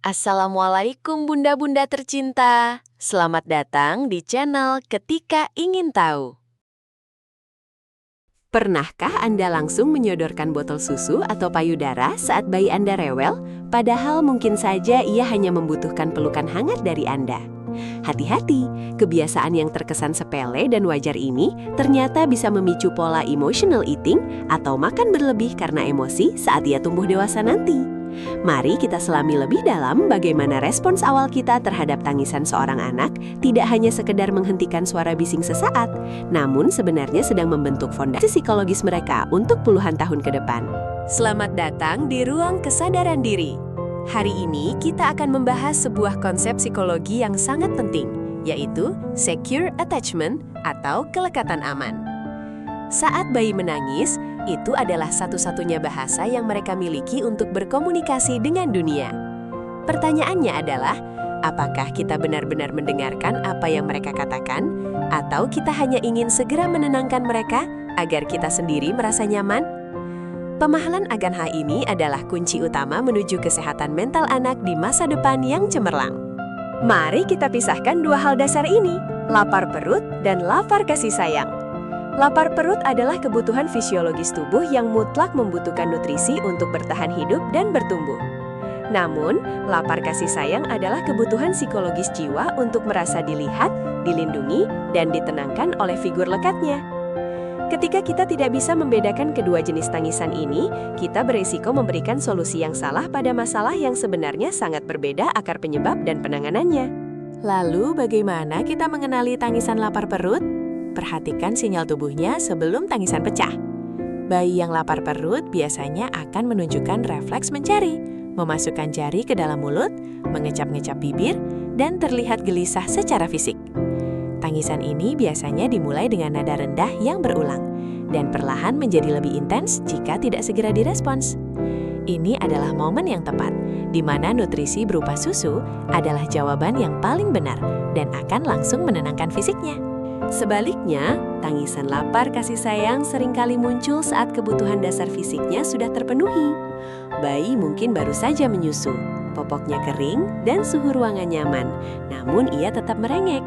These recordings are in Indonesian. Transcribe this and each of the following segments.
Assalamualaikum bunda-bunda tercinta. Selamat datang di channel Ketika Ingin Tahu. Pernahkah Anda langsung menyodorkan botol susu atau payudara saat bayi Anda rewel? Padahal mungkin saja ia hanya membutuhkan pelukan hangat dari Anda. Hati-hati, kebiasaan yang terkesan sepele dan wajar ini ternyata bisa memicu pola emotional eating atau makan berlebih karena emosi saat ia tumbuh dewasa nanti. Mari kita selami lebih dalam bagaimana respons awal kita terhadap tangisan seorang anak tidak hanya sekedar menghentikan suara bising sesaat, namun sebenarnya sedang membentuk fondasi psikologis mereka untuk puluhan tahun ke depan. Selamat datang di Ruang Kesadaran Diri. Hari ini kita akan membahas sebuah konsep psikologi yang sangat penting, yaitu secure attachment atau kelekatan aman. Saat bayi menangis, itu adalah satu-satunya bahasa yang mereka miliki untuk berkomunikasi dengan dunia. Pertanyaannya adalah, apakah kita benar-benar mendengarkan apa yang mereka katakan, atau kita hanya ingin segera menenangkan mereka agar kita sendiri merasa nyaman? Pemahaman akan hal ini adalah kunci utama menuju kesehatan mental anak di masa depan yang cemerlang. Mari kita pisahkan dua hal dasar ini, lapar perut dan lapar kasih sayang. Lapar perut adalah kebutuhan fisiologis tubuh yang mutlak membutuhkan nutrisi untuk bertahan hidup dan bertumbuh. Namun, lapar kasih sayang adalah kebutuhan psikologis jiwa untuk merasa dilihat, dilindungi, dan ditenangkan oleh figur lekatnya. Ketika kita tidak bisa membedakan kedua jenis tangisan ini, kita berisiko memberikan solusi yang salah pada masalah yang sebenarnya sangat berbeda akar penyebab dan penanganannya. Lalu, bagaimana kita mengenali tangisan lapar perut? Perhatikan sinyal tubuhnya sebelum tangisan pecah. Bayi yang lapar perut biasanya akan menunjukkan refleks mencari, memasukkan jari ke dalam mulut, mengecap-ngecap bibir, dan terlihat gelisah secara fisik. Tangisan ini biasanya dimulai dengan nada rendah yang berulang, dan perlahan menjadi lebih intens jika tidak segera direspons. Ini adalah momen yang tepat, di mana nutrisi berupa susu adalah jawaban yang paling benar dan akan langsung menenangkan fisiknya. Sebaliknya, tangisan lapar kasih sayang seringkali muncul saat kebutuhan dasar fisiknya sudah terpenuhi. Bayi mungkin baru saja menyusu, popoknya kering, dan suhu ruangan nyaman, namun ia tetap merengek.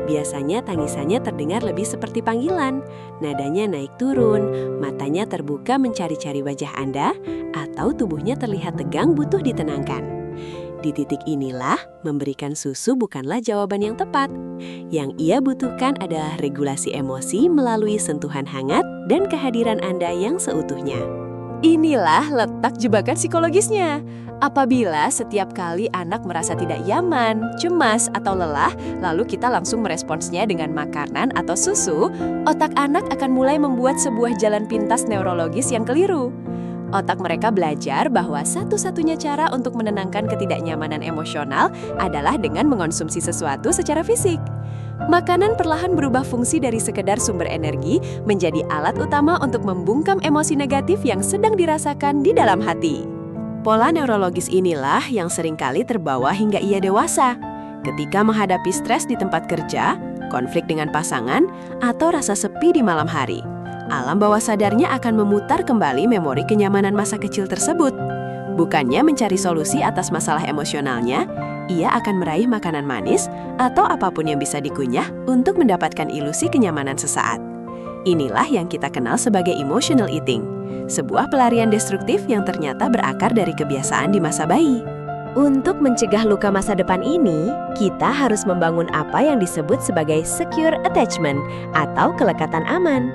Biasanya tangisannya terdengar lebih seperti panggilan, nadanya naik turun, matanya terbuka mencari-cari wajah Anda, atau tubuhnya terlihat tegang butuh ditenangkan. Di titik inilah, memberikan susu bukanlah jawaban yang tepat. Yang ia butuhkan adalah regulasi emosi melalui sentuhan hangat dan kehadiran Anda yang seutuhnya. Inilah letak jebakan psikologisnya. Apabila setiap kali anak merasa tidak nyaman, cemas, atau lelah, lalu kita langsung meresponsnya dengan makanan atau susu, otak anak akan mulai membuat sebuah jalan pintas neurologis yang keliru. Otak mereka belajar bahwa satu-satunya cara untuk menenangkan ketidaknyamanan emosional adalah dengan mengonsumsi sesuatu secara fisik. Makanan perlahan berubah fungsi dari sekedar sumber energi menjadi alat utama untuk membungkam emosi negatif yang sedang dirasakan di dalam hati. Pola neurologis inilah yang seringkali terbawa hingga ia dewasa. Ketika menghadapi stres di tempat kerja, konflik dengan pasangan, atau rasa sepi di malam hari. Alam bawah sadarnya akan memutar kembali memori kenyamanan masa kecil tersebut. Bukannya mencari solusi atas masalah emosionalnya, ia akan meraih makanan manis atau apapun yang bisa dikunyah untuk mendapatkan ilusi kenyamanan sesaat. Inilah yang kita kenal sebagai emotional eating, sebuah pelarian destruktif yang ternyata berakar dari kebiasaan di masa bayi. Untuk mencegah luka masa depan ini, kita harus membangun apa yang disebut sebagai secure attachment atau kelekatan aman.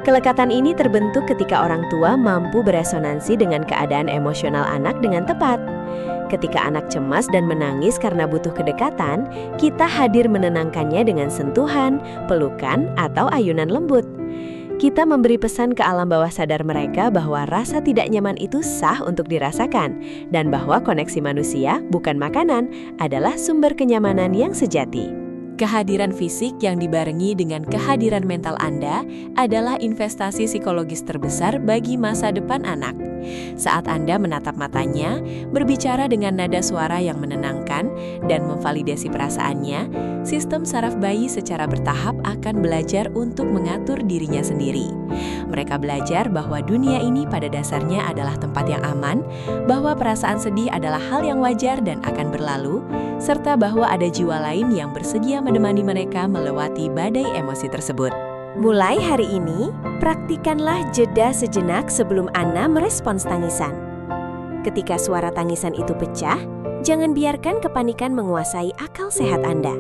Kelekatan ini terbentuk ketika orang tua mampu beresonansi dengan keadaan emosional anak dengan tepat. Ketika anak cemas dan menangis karena butuh kedekatan, kita hadir menenangkannya dengan sentuhan, pelukan, atau ayunan lembut. Kita memberi pesan ke alam bawah sadar mereka bahwa rasa tidak nyaman itu sah untuk dirasakan, dan bahwa koneksi manusia, bukan makanan, adalah sumber kenyamanan yang sejati. Kehadiran fisik yang dibarengi dengan kehadiran mental Anda adalah investasi psikologis terbesar bagi masa depan anak. Saat Anda menatap matanya, berbicara dengan nada suara yang menenangkan, dan memvalidasi perasaannya, sistem saraf bayi secara bertahap akan belajar untuk mengatur dirinya sendiri. Mereka belajar bahwa dunia ini pada dasarnya adalah tempat yang aman, bahwa perasaan sedih adalah hal yang wajar dan akan berlalu, serta bahwa ada jiwa lain yang bersedia menemani mereka melewati badai emosi tersebut. Mulai hari ini, praktikanlah jeda sejenak sebelum Anda merespons tangisan. Ketika suara tangisan itu pecah, jangan biarkan kepanikan menguasai akal sehat Anda.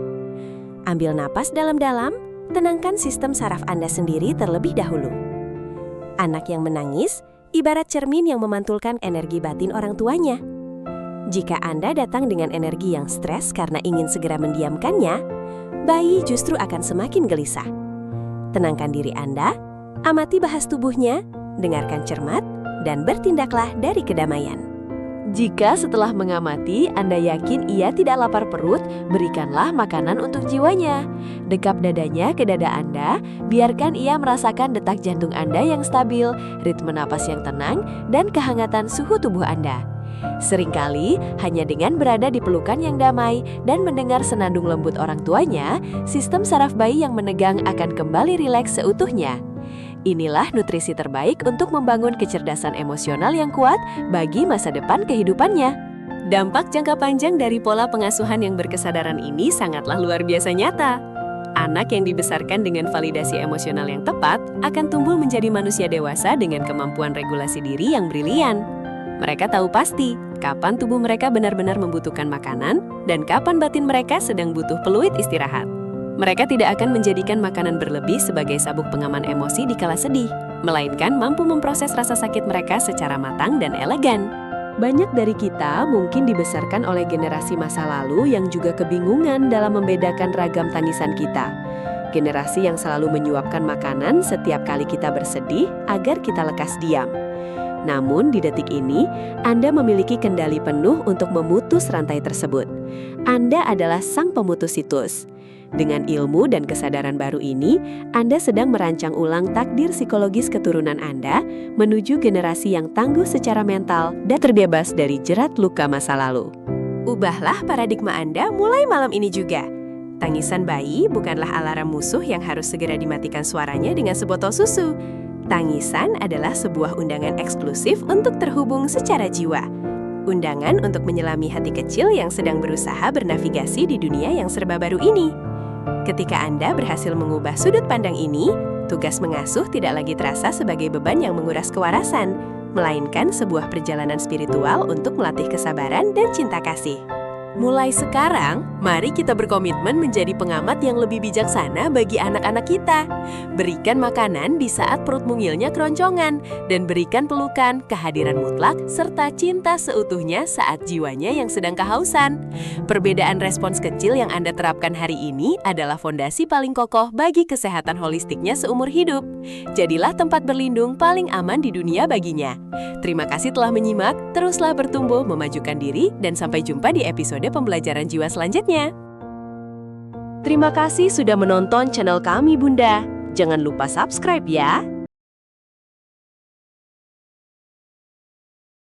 Ambil napas dalam-dalam, tenangkan sistem saraf Anda sendiri terlebih dahulu. Anak yang menangis ibarat cermin yang memantulkan energi batin orang tuanya. Jika Anda datang dengan energi yang stres karena ingin segera mendiamkannya, bayi justru akan semakin gelisah. Tenangkan diri Anda, amati bahas tubuhnya, dengarkan cermat, dan bertindaklah dari kedamaian. Jika setelah mengamati Anda yakin ia tidak lapar perut, berikanlah makanan untuk jiwanya. Dekap dadanya ke dada Anda, biarkan ia merasakan detak jantung Anda yang stabil, ritme napas yang tenang, dan kehangatan suhu tubuh Anda. Seringkali, hanya dengan berada di pelukan yang damai dan mendengar senandung lembut orang tuanya, sistem saraf bayi yang menegang akan kembali rileks seutuhnya. Inilah nutrisi terbaik untuk membangun kecerdasan emosional yang kuat bagi masa depan kehidupannya. Dampak jangka panjang dari pola pengasuhan yang berkesadaran ini sangatlah luar biasa nyata. Anak yang dibesarkan dengan validasi emosional yang tepat akan tumbuh menjadi manusia dewasa dengan kemampuan regulasi diri yang brilian. Mereka tahu pasti kapan tubuh mereka benar-benar membutuhkan makanan dan kapan batin mereka sedang butuh peluit istirahat. Mereka tidak akan menjadikan makanan berlebih sebagai sabuk pengaman emosi di kala sedih, melainkan mampu memproses rasa sakit mereka secara matang dan elegan. Banyak dari kita mungkin dibesarkan oleh generasi masa lalu yang juga kebingungan dalam membedakan ragam tangisan kita. Generasi yang selalu menyuapkan makanan setiap kali kita bersedih agar kita lekas diam. Namun di detik ini, Anda memiliki kendali penuh untuk memutus rantai tersebut. Anda adalah sang pemutus situs. Dengan ilmu dan kesadaran baru ini, Anda sedang merancang ulang takdir psikologis keturunan Anda menuju generasi yang tangguh secara mental dan terbebas dari jerat luka masa lalu. Ubahlah paradigma Anda mulai malam ini juga. Tangisan bayi bukanlah alarm musuh yang harus segera dimatikan suaranya dengan sebotol susu. Tangisan adalah sebuah undangan eksklusif untuk terhubung secara jiwa. Undangan untuk menyelami hati kecil yang sedang berusaha bernavigasi di dunia yang serba baru ini. Ketika Anda berhasil mengubah sudut pandang ini, tugas mengasuh tidak lagi terasa sebagai beban yang menguras kewarasan, melainkan sebuah perjalanan spiritual untuk melatih kesabaran dan cinta kasih. Mulai sekarang, mari kita berkomitmen menjadi pengamat yang lebih bijaksana bagi anak-anak kita. Berikan makanan di saat perut mungilnya keroncongan, dan berikan pelukan, kehadiran mutlak, serta cinta seutuhnya saat jiwanya yang sedang kehausan. Perbedaan respons kecil yang Anda terapkan hari ini adalah fondasi paling kokoh bagi kesehatan holistiknya seumur hidup. Jadilah tempat berlindung paling aman di dunia baginya. Terima kasih telah menyimak, teruslah bertumbuh, memajukan diri, dan sampai jumpa di episode pembelajaran jiwa selanjutnya. Terima kasih sudah menonton channel kami, Bunda. Jangan lupa subscribe ya.